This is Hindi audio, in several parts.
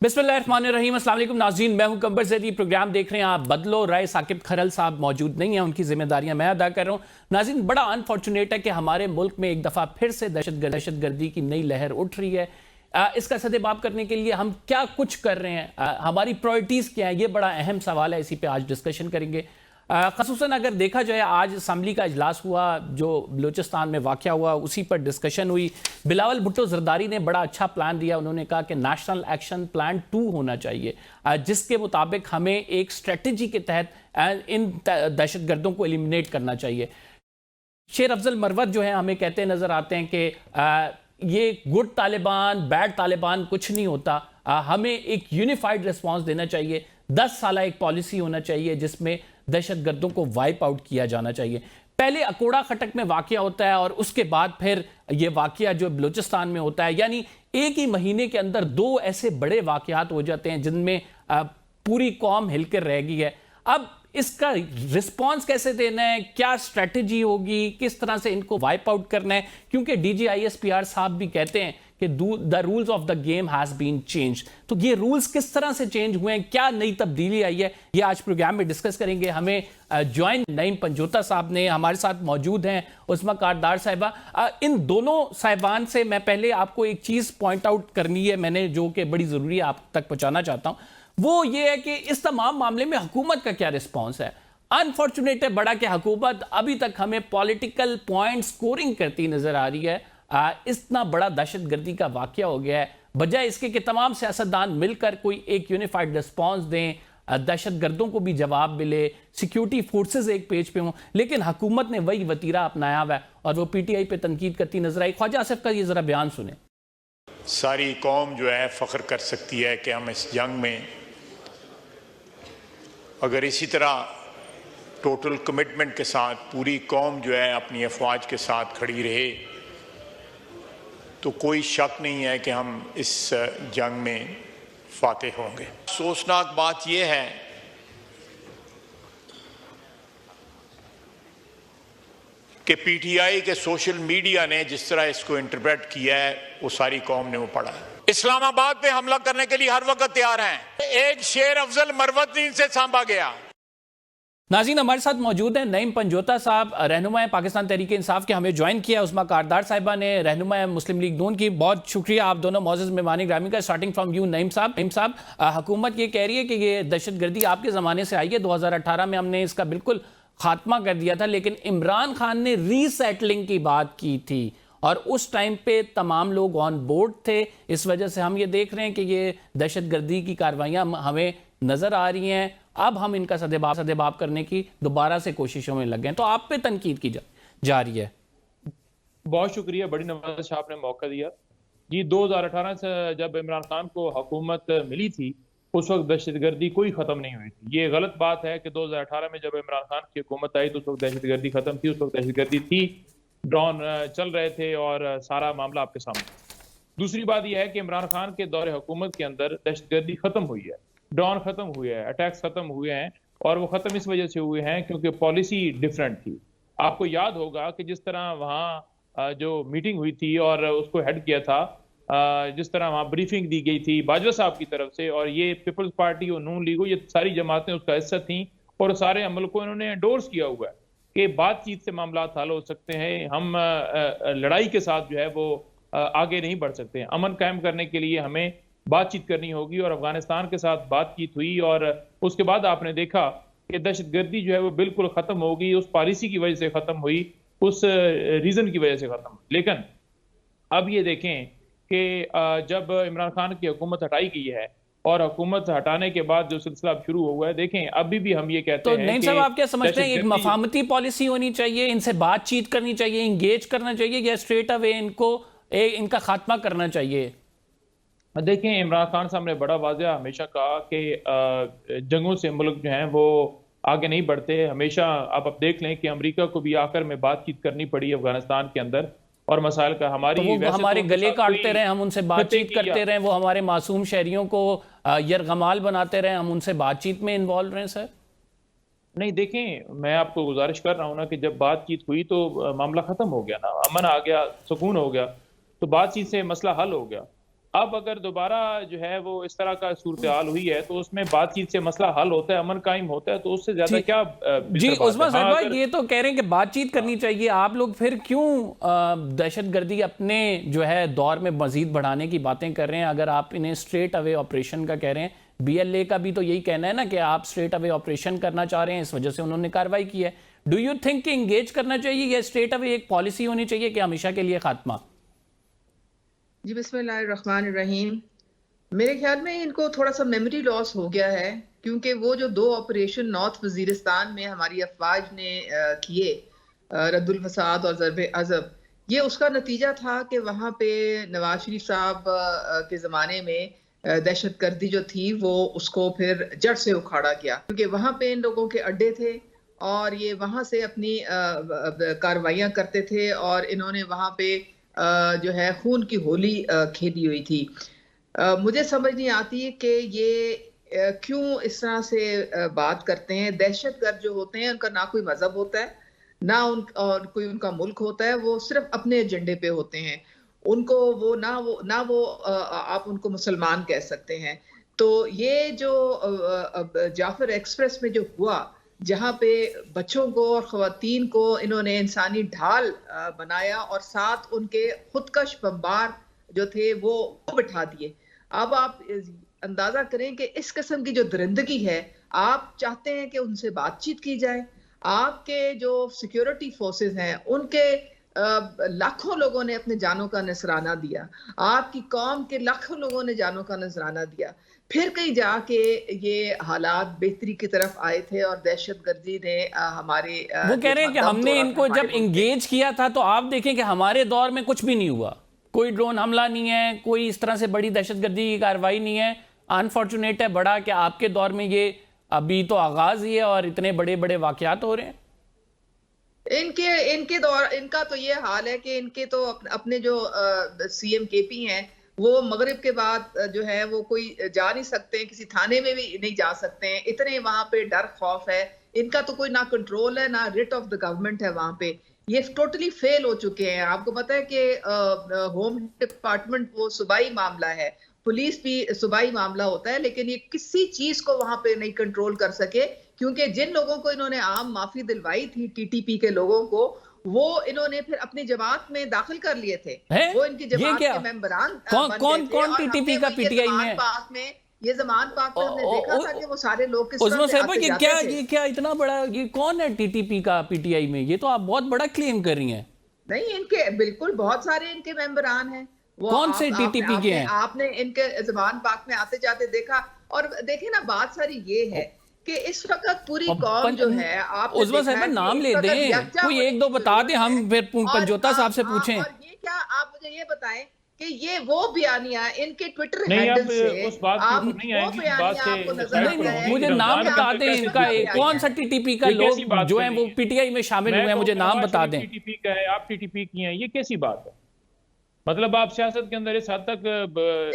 बिस्मिल्लाहिर्रहमानिर्रहीम। अस्सलाम वालेकुम नाज़रीन, मैं हूं कंबर ज़ैदी। प्रोग्राम देख रहे हैं आप। बदलो राय साकिब खरल साहब मौजूद नहीं है, उनकी जिम्मेदारियां मैं अदा कर रहा हूं। नाज़रीन, बड़ा अनफॉर्चुनेट है कि हमारे मुल्क में एक दफ़ा फिर से दहशतगर्दी की नई लहर उठ रही है। इसका सदेबाप करने के लिए हम क्या कुछ कर रहे हैं, हमारी प्रायोरिटीज़ क्या है, ये बड़ा अहम सवाल है। इसी पर आज डिस्कशन करेंगे। ख़ुसूसन अगर देखा जाए, आज असम्बली का इजलास हुआ जो बलूचिस्तान में वाक़या हुआ, उसी पर डिस्कशन हुई। बिलावल भुट्टो ज़रदारी ने बड़ा अच्छा प्लान दिया। उन्होंने कहा कि नेशनल एक्शन प्लान 2 होना चाहिए, जिसके मुताबिक हमें एक स्ट्रेटजी के तहत इन दहशतगर्दों को एलिमिनेट करना चाहिए। शेर अफजल मरवत जो है हमें कहते नज़र आते हैं कि ये गुड तालिबान बैड तालिबान कुछ नहीं होता, हमें एक यूनिफाइड रिस्पॉन्स देना चाहिए। 10 साल एक पॉलिसी होना चाहिए जिसमें दहशतगर्दों को वाइप आउट किया जाना चाहिए। पहले अकोड़ा खटक में वाकया होता है और उसके बाद फिर यह वाकया जो बलूचिस्तान में होता है, यानी एक ही महीने के अंदर 2 ऐसे बड़े वाकयात हो जाते हैं जिनमें पूरी कौम हिलकर रह गई है। अब इसका रिस्पांस कैसे देना है, क्या स्ट्रेटजी होगी, किस तरह से इनको वाइप आउट करना है, क्योंकि DGISPR साहब भी कहते हैं कि the rules of the game has been change. तो ये रूल्स किस तरह से चेंज हुए हैं, क्या नई तब्दीली आई है, ये आज प्रोग्राम में डिस्कस करेंगे। हमें ज्वाइन नईम पंजोता साहब ने, हमारे साथ मौजूद हैं उस्मा कारदार साहिबा। इन दोनों साहिबान से मैं पहले आपको एक चीज़ पॉइंट आउट करनी है, मैंने जो कि बड़ी ज़रूरी है आप तक पहुँचाना चाहता हूँ। वो ये है कि इस तमाम मामले में हुकूमत का क्या रिस्पॉन्स है। अनफॉर्चुनेट है बड़ा कि हुकूमत अभी तक हमें पॉलिटिकल पॉइंट स्कोरिंग करती नजर आ रही है। इतना बड़ा दहशतगर्दी का वाकया हो गया है, बजाय इसके कि तमाम सियासतदान मिलकर कोई एक यूनिफाइड रिस्पॉन्स दें, दहशतगर्दों को भी जवाब मिले, सिक्योरिटी फोर्सेस एक पेज पे हों, लेकिन हुकूमत ने वही वतीरा अपनाया हुआ है और वो PTI पे तनकीद करती नजर आई। ख्वाजा आसिफ का ये जरा बयान सुने। सारी कौम जो है फ़ख्र कर सकती है कि हम इस जंग में अगर इसी तरह टोटल कमिटमेंट के साथ पूरी कौम जो है अपनी अफवाज के साथ खड़ी रहे तो कोई शक नहीं है कि हम इस जंग में फातेह होंगे। अफसोसनाक बात यह है कि PTI के सोशल मीडिया ने जिस तरह इसको इंटरप्रेट किया है वो सारी कौम ने वो पढ़ा है। इस्लामाबाद पे हमला करने के लिए हर वक्त तैयार हैं। एक शेर अफजल मरवत से सांभा गया। नाज़रीन, हमारे साथ मौजूद हैं नईम पंजोता साहब, रहनुमा पाकिस्तान तहरीक इंसाफ के, हमें ज्वाइन किया उस्मा कारदार साहिबा ने, रहनुमा मुस्लिम लीग नून की। बहुत शुक्रिया आप दोनों मौजूद मेहमान ग्रामी का। स्टार्टिंग फ्रॉम यू नईम साहब, हुकूमत ये कह रही है कि ये दहशतगर्दी आपके ज़माने से आई है, 2018 में हमने इसका बिल्कुल खात्मा कर दिया था, लेकिन इमरान खान ने रीसेटलिंग की बात की थी और उस टाइम पे तमाम लोग ऑन बोर्ड थे। इस वजह से हम ये देख रहे हैं कि ये दहशतगर्दी की कार्रवाइयाँ हमें नज़र आ रही हैं। अब हम इनका सदेबाप करने की दोबारा से कोशिशों में लग गए, तो आप पे तनकीद की जा रही है। बहुत शुक्रिया, बड़ी नवाज शाह आपने मौका दिया जी। 2018 से जब इमरान खान को हुकूमत मिली थी उस वक्त दहशतगर्दी कोई ख़त्म नहीं हुई थी। ये गलत बात है कि 2018 में जब इमरान खान की हुकूमत आई तो उस वक्त दहशतगर्दी ख़त्म थी। उस वक्त दहशतगर्दी थी, ड्रोन चल रहे थे और सारा मामला आपके सामने। दूसरी बात यह है कि इमरान खान के दौरे हुकूमत के अंदर दहशतगर्दी ख़त्म हुई है, ड्रोन ख़त्म हुए हैं, अटैक्स ख़त्म हुए हैं और वो ख़त्म इस वजह से हुए हैं क्योंकि पॉलिसी डिफरेंट थी। आपको याद होगा कि जिस तरह वहाँ जो मीटिंग हुई थी और उसको हेड किया था, जिस तरह वहाँ ब्रीफिंग दी गई थी बाजवा साहब की तरफ से, और ये पीपल्स पार्टी और नून लीग, ये सारी जमातें उसका हिस्सा थी और सारे अमल को इन्होंने एंडोर्स किया हुआ है कि बातचीत से मामला हल हो सकते हैं। हम लड़ाई के साथ जो है वो आगे नहीं बढ़ सकते। अमन कायम करने के लिए हमें बातचीत करनी होगी और अफगानिस्तान के साथ बातचीत हुई और उसके बाद आपने देखा कि दहशतगर्दी जो है वो बिल्कुल ख़त्म हो गई। उस पॉलिसी की वजह से ख़त्म हुई, उस रीज़न की वजह से ख़त्म हुई। लेकिन अब ये देखें कि जब इमरान खान की हुकूमत हटाई गई है और हुकूमत हटाने के बाद जो सिलसिला अब शुरू हुआ है, देखें अभी भी हम ये कहते हैं। तो नईम साहब, आप क्या समझते हैं, एक मफाहमती पॉलिसी होनी चाहिए, इनसे बातचीत करनी चाहिए, इंगेज करना चाहिए, या स्ट्रेट अवे इनका खात्मा करना चाहिए? देखें, इमरान खान साहब ने बड़ा वाज़ेह हमेशा कहा कि जंगों से मुल्क जो हैं वो आगे नहीं बढ़ते। हमेशा आप देख लें कि अमेरिका को भी आकर में बातचीत करनी पड़ी अफगानिस्तान के अंदर और मसाइल का। हमारी तो वो हमारे गले काटते रहे, हम उनसे बातचीत करते रहे, वो हमारे मासूम शहरियों को यरगमाल बनाते रहे, हम उनसे बातचीत में इन्वॉल्व रहे। सर नहीं, देखें, मैं आपको गुजारिश कर रहा हूँ ना कि जब बातचीत हुई तो मामला ख़त्म हो गया ना, अमन आ गया, सुकून हो गया, तो बातचीत से मसला हल हो गया। अब अगर दोबारा जो है वो इस तरह का सूरत हाल हुई है तो उसमें बातचीत से मसला हल होता है, अमन कायम होता है, तो उससे ज्यादा क्या जी उस्मान साहब भाई, ये तो कह रहे हैं कि बातचीत करनी चाहिए। आप लोग फिर क्यों दहशतगर्दी अपने जो है दौर में मजीद बढ़ाने की बातें कर रहे हैं? अगर आप इन्हें स्ट्रेट अवे ऑपरेशन का कह रहे हैं, BLA का भी तो यही कहना है ना कि आप स्ट्रेट अवे ऑपरेशन करना चाह रहे हैं, इस वजह से उन्होंने कार्रवाई की है। डू यू थिंक कि इंगेज करना चाहिए या स्ट्रेट अवे एक पॉलिसी होनी चाहिए कि हमेशा के लिए खात्मा? जी बिस्मिल्लाहिर्रहमानिर्रहीम। मेरे ख्याल में इनको थोड़ा सा मेमोरी लॉस हो गया है, क्योंकि वो जो 2 ऑपरेशन नॉर्थ वजीरिस्तान में हमारी अफवाज ने किए, रद्दुल फसाद और ज़रबे अज़ब, ये उसका नतीजा था कि वहाँ पे नवाज शरीफ साहब के ज़माने में दहशतगर्दी जो थी वो उसको फिर जड़ से उखाड़ा गया, क्योंकि वहाँ पे इन लोगों के अड्डे थे और ये वहाँ से अपनी कार्रवाइयाँ करते थे और इन्होंने वहाँ पे जो है खून की होली खेली हुई थी। मुझे समझ नहीं आती कि ये क्यों इस तरह से बात करते हैं। दहशतगर्द जो होते हैं उनका ना कोई मजहब होता है, ना और कोई उनका मुल्क होता है, वो सिर्फ अपने एजेंडे पे होते हैं। उनको वो आप उनको मुसलमान कह सकते हैं। तो ये जो जाफर एक्सप्रेस में जो हुआ, जहाँ पे बच्चों को और ख़वातीन को इन्होंने इंसानी ढाल बनाया और साथ उनके खुदकश बमबार जो थे वो बिठा दिए। अब आप अंदाजा करें कि इस किस्म की जो दरिंदगी है, आप चाहते हैं कि उनसे बातचीत की जाए। आपके जो सिक्योरिटी फोर्सेस हैं उनके लाखों लोगों ने अपने जानों का नजराना दिया, आपकी कौम के लाखों लोगों ने जानों का नजराना दिया, फिर कहीं जाके ये हालात बेहतरी की तरफ आए थे और दहशतगर्दी ने हमारे वो कह रहे हैं कि हमने इनको जब इंगेज किया था तो आप देखें कि हमारे दौर में कुछ भी नहीं हुआ, कोई ड्रोन हमला नहीं है, कोई इस तरह से बड़ी दहशतगर्दी की कार्रवाई नहीं है। अनफॉर्चुनेट है बड़ा कि आपके दौर में ये अभी तो आगाज ही है और इतने बड़े बड़े वाकयात हो रहे हैं। इनके दौर, इनका तो ये हाल है कि इनके तो अपने जो CM KP हैं वो मगरिब के बाद जो है वो कोई जा नहीं सकते, किसी थाने में भी नहीं जा सकते हैं, इतने वहां पे डर खौफ है। इनका तो कोई ना कंट्रोल है ना रिट ऑफ द गवर्नमेंट है वहां पे। ये टोटली फेल हो चुके हैं। आपको पता है कि होम डिपार्टमेंट वो सूबाई मामला है, पुलिस भी सूबाई मामला होता है, लेकिन ये किसी चीज को वहां पे नहीं कंट्रोल कर सके, क्योंकि जिन लोगों को इन्होंने आम माफी दिलवाई थी TTP के लोगों को, वो इन्होंने फिर अपनी जमात में दाखिल कर लिए थे। वो इनकी जमात के मेंबरान कौन TTP का PTI में ये ज़मान पाक में हमने देखा था कि वो सारे लोग किस तरह से आते जाते थे। ये क्या इतना बड़ा, ये कौन है TTP का PTI में? ये तो आप बहुत बड़ा क्लेम कर रही हैं। नहीं, इनके बिल्कुल बहुत सारे इनके मेंबरान हैं। कौन से TTP के हैं? आपने इनके ज़मान पाक में आते जाते देखा। और देखिए ना, बात सारी ये है कि इस वक्त पूरी कौम जो है, आप उस्मान साहब नाम ले दें, कोई एक दो बता दें, हम फिर पंजोता साहब से पूछें। और ये क्या, आप मुझे ये बताएं कि ये वो बयानिया इनके ट्विटर हैंडल से उस बात आप नहीं आएगी, बात से मुझे नाम बता दें इनका, कौन सा TTP का लोग जो है वो PTI में शामिल हुए हैं, मुझे नाम बता दें। TTP का है, आप TTP की हैं, ये कैसी बात है? मतलब आप सियासत के अंदर इस हद तक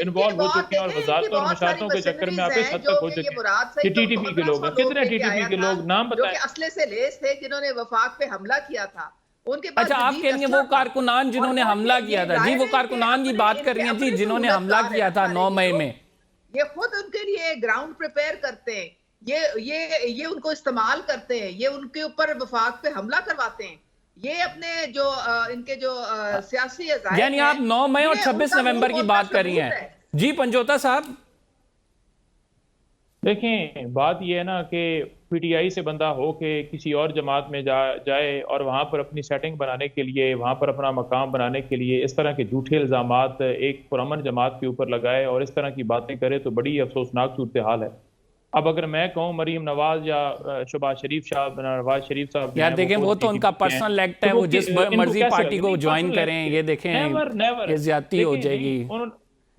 इन्वॉल्व हो चुके हैं और वजारत और मशातों के चक्कर में आप इस हद तक हो चुके हैं कि TTP के लोग हैं। कितने TTP के लोग नाम बताएं? असले से लेस थे जिन्होंने वफाक पे हमला किया था, उनके पास। अच्छा, आप कह रही हैं वो कारकुनान जिन्होंने हमला किया था? जी, वो कारकुनान की बात कर रही हैं जी, जिन्होंने हमला किया था 9 मई में। ये खुद उनके लिए ग्राउंड प्रिपेयर करते हैं, ये उनको इस्तेमाल करते हैं, ये उनके ऊपर वफाक पे हमला करवाते हैं। ये अपने जो इनके जो सियासी, यानी आप 9 मई और 26 नवंबर की बात कर रही हैं। जी पंजोता साहब, देखें बात यह है ना कि PTI से बंदा हो के किसी और जमात में जाए और वहाँ पर अपनी सेटिंग बनाने के लिए, वहाँ पर अपना मकाम बनाने के लिए इस तरह के झूठे इल्ज़ामात एक पुरअमन जमात के ऊपर लगाए और इस तरह की बातें करे तो बड़ी अफसोसनाक सूरत हाल है। अब अगर मैं कहूँ मरीम नवाज या शहबाज शरीफ साहब, नवाज शरीफ साहब, यार देखें वो तो उनका पर्सनल एक्ट है, वो जिस मर्जी पार्टी को ज्वाइन करें, ये देखें ये ज्यादती हो जाएगी।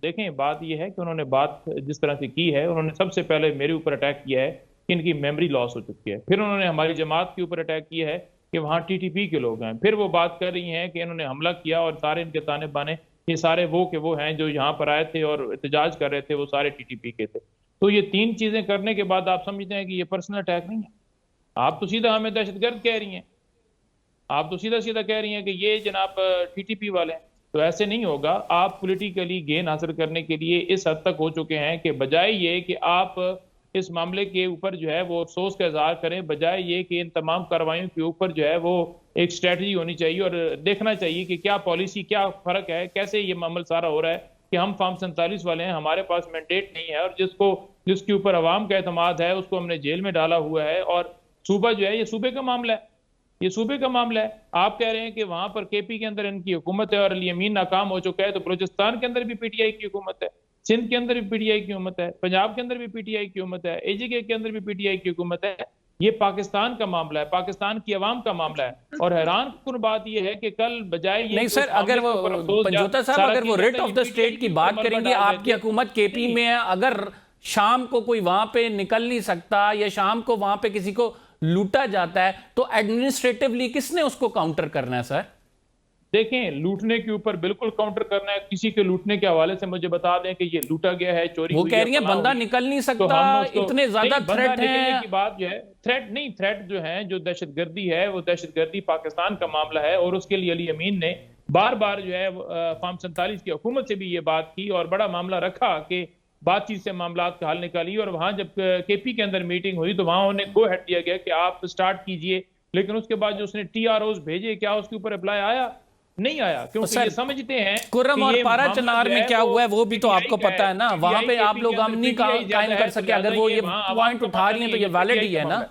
देखें बात ये है कि उन्होंने बात जिस तरह से की है, उन्होंने सबसे पहले मेरे ऊपर अटैक किया है कि इनकी मेमोरी लॉस हो चुकी है, फिर उन्होंने हमारी जमात के ऊपर अटैक किया है कि वहाँ TTP के लोग हैं, फिर वो बात कर रही हैं कि इन्होंने हमला किया और सारे इनके ताने बाने ये सारे वो के वो हैं जो यहाँ पर आए थे और एहतजाज कर रहे थे, वो सारे TTP के थे। तो ये 3 चीजें करने के बाद आप समझते हैं कि ये पर्सनल अटैक नहीं है। आप तो सीधा हमें दहशतगर्द कह रही हैं, आप तो सीधा सीधा कह रही हैं कि ये जनाब TTP वाले हैं। तो ऐसे नहीं होगा। आप पॉलिटिकली गेन हासिल करने के लिए इस हद तक हो चुके हैं कि बजाय ये कि आप इस मामले के ऊपर जो है वो अफसोस का इजहार करें, बजाय ये कि इन तमाम कार्रवाइयों के ऊपर जो है वो एक स्ट्रेटजी होनी चाहिए और देखना चाहिए कि क्या पॉलिसी, क्या फर्क है, कैसे ये मामला सारा हो रहा है कि हम फार्म 47 वाले हैं, हमारे पास मैंडेट नहीं है और जिसके ऊपर अवाम का एतमाद है उसको हमने जेल में डाला हुआ है। और सूबा जो है ये सूबे का मामला है, ये सूबे का मामला है। आप कह रहे हैं कि वहां पर केपी के अंदर इनकी हुकूमत है और अली अमीन नाकाम हो चुका है, तो बलूचिस्तान के अंदर भी पीटीआई की हुकूमत है, सिंध के अंदर भी पीटीआई की हुकूमत है, पंजाब के अंदर भी पीटीआई की हुकूमत है, एजीके के अंदर भी पीटीआई की हुकूमत है। ये पाकिस्तान का मामला है, पाकिस्तान की आवाम का मामला है। और हैरानकुन बात यह है कि कल बजाय ये नहीं सर, अगर वो पंजोता साहब अगर वो रेट ऑफ द स्टेट की बात करेंगे, आपकी हुकूमत केपी में है, अगर शाम को कोई वहां पे निकल नहीं सकता या शाम को वहां पे किसी को लूटा जाता है, तो एडमिनिस्ट्रेटिवली किसने उसको काउंटर करना है सर? देखें, लूटने के ऊपर बिल्कुल काउंटर करना है। किसी के लूटने के हवाले से मुझे बता दें कि ये लूटा गया है, चोरी वो हुई कह रही है बंदा निकल नहीं सकता, इतने ज्यादा थ्रेट है। की बात जो है, थ्रेट नहीं, थ्रेट जो है, जो दहशतगर्दी है वो दहशतगर्दी पाकिस्तान का मामला है और उसके लिए अली अमीन ने बार बार जो है फार्म 47 की हुकूमत से भी ये बात की और बड़ा मामला रखा कि बातचीत से मामला का हल निकालिए। और वहां जब केपी के अंदर मीटिंग हुई तो वहां उन्हें गो हेड दिया गया कि आप स्टार्ट कीजिए, लेकिन उसके बाद जो उसने TROs भेजे, क्या उसके ऊपर अप्लाई आया? नहीं आया, क्योंकि ये समझते हैं कुर्रम और पारा चनार में क्या हुआ है वो भी तो आपको पता है ना, वहां पे आप लोग अमनी कायम कर सके। अगर वो ये पॉइंट उठा रही हैं तो ये वैलिड ही है ना।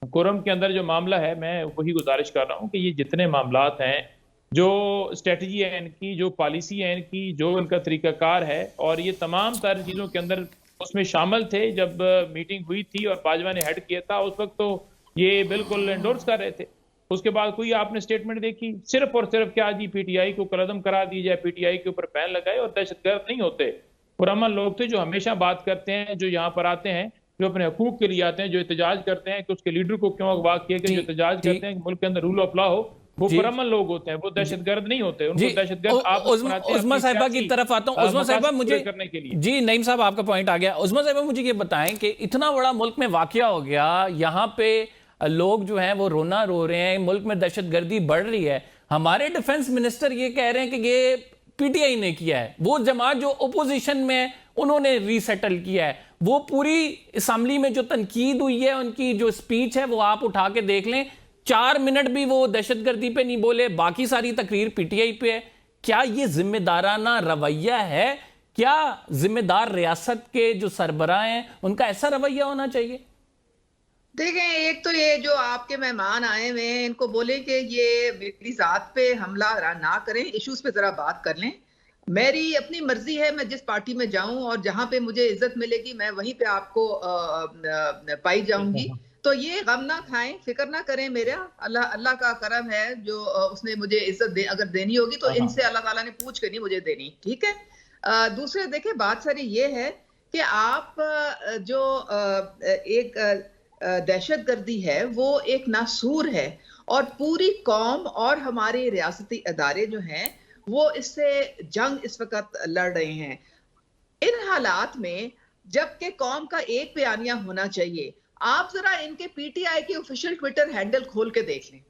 कुर्रम के अंदर जो मामला है, मैं वही गुजारिश कर रहा हूं कि ये जितने मामलात हैं, जो स्ट्रेटजी है इनकी, जो पॉलिसी है इनकी, जो इनका तरीकाकार है, और ये तमाम सारी चीजों के अंदर उसमें शामिल थे। जब मीटिंग हुई थी और बाजवा ने हेड किया था, उस वक्त तो ये बिल्कुल एंडोर्स कर रहे थे। उसके बाद कोई आपने स्टेटमेंट देखी? सिर्फ और सिर्फ क्या जी पीटीआई को कलअदम करा दी जाए, पीटीआई के ऊपर बैन लगाए। और दहशतगर्द नहीं होते, पुरअमन लोग थे जो हमेशा बात करते हैं, जो यहाँ पर आते हैं, जो अपने हकूक के लिए आते हैं, जो एहतजाज करते हैं कि उसके लीडर को क्यों अगवा किया गया, जो एहतजाज करते हैं कि मुल्क के अंदर रूल ऑफ लॉ हो, वो पुरअमन लोग होते हैं, वो दहशतगर्द नहीं होते। उनको दहशतगर्द उस्मा साहिबा की तरफ आता हूं। उस्मा साहिबा मुझे करने के लिए, जी नईम साहब आपका पॉइंट आ गया। उस्मा साहिबा मुझे ये बताएं कि इतना बड़ा मुल्क में वाकया हो गया, यहाँ पे लोग जो हैं वो रोना रो रहे हैं, मुल्क में दहशतगर्दी बढ़ रही है, हमारे डिफेंस मिनिस्टर ये कह रहे हैं कि ये पीटीआई ने किया है, वो जमात जो ओपोजिशन में है उन्होंने रीसेटल किया है। वो पूरी असेंबली में जो तनकीद हुई है, उनकी जो स्पीच है वो आप उठा के देख लें, 4 मिनट भी वो दहशतगर्दी पे नहीं बोले, बाकी सारी तकरीर पीटीआई पे है। क्या ये जिम्मेदाराना रवैया है? क्या जिम्मेदार रियासत के जो सरबराह हैं उनका ऐसा रवैया होना चाहिए? देखें, एक तो ये जो आपके मेहमान आए हुए हैं, इनको बोले कि ये मेरी जात पे हमला ना करें, इश्यूज पे जरा बात कर लें। मेरी अपनी मर्जी है, मैं जिस पार्टी में जाऊं और जहां पे मुझे इज्जत मिलेगी मैं वहीं पे आपको पाई जाऊंगी। तो ये गम ना खाएं, फिक्र ना करें मेरा, अल्लाह का करम है जो उसने मुझे इज्जत अगर देनी होगी तो इनसे अल्लाह ताला ने पूछ के नहीं मुझे देनी, ठीक है। दूसरे देखें, बात सारी ये है कि आप जो एक दहशतगर्दी है वो एक नासूर है और पूरी कौम और हमारे रियासती अदारे जो हैं वो इससे जंग इस वक्त लड़ रहे हैं। इन हालात में जबकि कौम का एक बयानिया होना चाहिए, आप जरा इनके पीटीआई के ऑफिशियल ट्विटर हैंडल खोल के देख लें,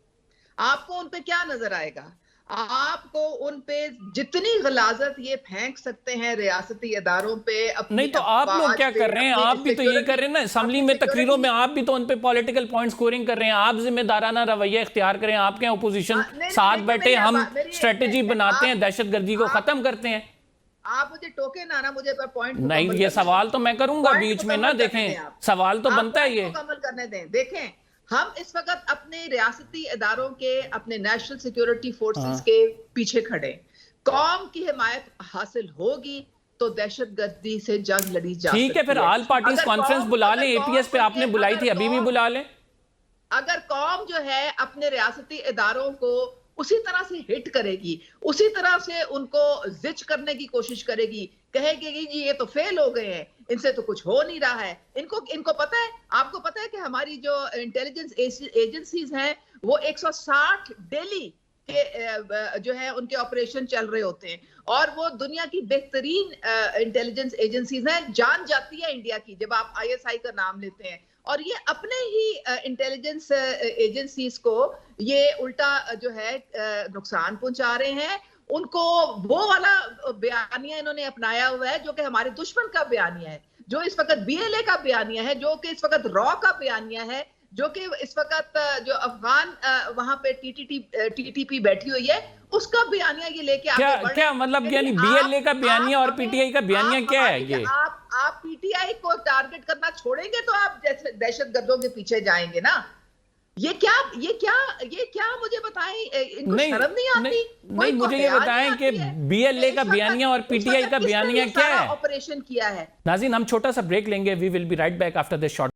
आपको उन पे क्या नजर आएगा। आपको उन पे जितनी गलाजत ये फेंक सकते हैं रियासती अदारों पे, नहीं तो आप लोग क्या कर रहे हैं? आप भी तो यही कर रहे हैं ना, असेंबली में तकरीरों में आप भी तो उन पे पॉलिटिकल पॉइंट स्कोरिंग कर रहे हैं। आप जिम्मेदाराना रवैया इख्तियार करें, आपके ओपोजिशन साथ बैठे, हम स्ट्रेटेजी बनाते हैं, दहशतगर्दी को खत्म करते हैं। आप मुझे टोके ना मुझे पर पॉइंट नहीं, ये सवाल तो मैं करूंगा बीच में ना, देखें सवाल तो बनता है ये। मुकम्मल करने दें। देखें, हम इस वक्त अपने रियासती इदारों के, अपने नेशनल सिक्योरिटी फोर्सेस के पीछे खड़े। कौम की हिमायत हासिल होगी तो दहशतगर्दी से जंग लड़ी जा सकती है। ठीक है, फिर ऑल पार्टीज कॉन्फ्रेंस बुला लें, एपीएस पे आपने बुलाई थी, अभी भी बुला लें। अगर कौम जो है अपने रियासती इदारों को उसी तरह से हिट करेगी, उसी तरह से उनको जिच करने की कोशिश करेगी, कहेगी कि जी ये तो फेल हो गए हैं, इनसे तो कुछ हो नहीं रहा है। इनको पता है, आपको पता है कि हमारी जो इंटेलिजेंस एजेंसीज हैं वो 160 डेली के जो है उनके ऑपरेशन चल रहे होते हैं और वो दुनिया की बेहतरीन इंटेलिजेंस एजेंसीज हैं। जान जाती है इंडिया की जब आप ISI का नाम लेते हैं, और ये अपने ही इंटेलिजेंस एजेंसीज को ये उल्टा जो है नुकसान पहुंचा रहे हैं उनको वो वाला बयानिया इन्होंने अपनाया हुआ है जो कि हमारे दुश्मन का बयानिया है, जो इस वक्त बीएलए का बयानिया है, जो कि इस वक्त रॉ का बयानिया है, जो कि इस वक्त जो अफगान वहां पे टीटीपी बैठी हुई है उसका बयानिया ये लेके आगे क्या बढ़े। क्या मतलब, यानी आप- बीएलए का बयानिया और आप पीटीआई का बयानिया आप क्या है हमारी- ये? आप पीटीआई को टारगेट करना छोड़ेंगे तो आप जैसे दहशतगर्दों के पीछे जाएंगे ना। ये क्या मुझे बताएं, इनको नहीं शर्म नहीं आती? नहीं, मुझे ये बताएं कि बीएलए का बयानिया और पीटीआई का बयानिया क्या है? ऑपरेशन किया है। नाज़रीन, हम छोटा सा ब्रेक लेंगे। We will be right back after this short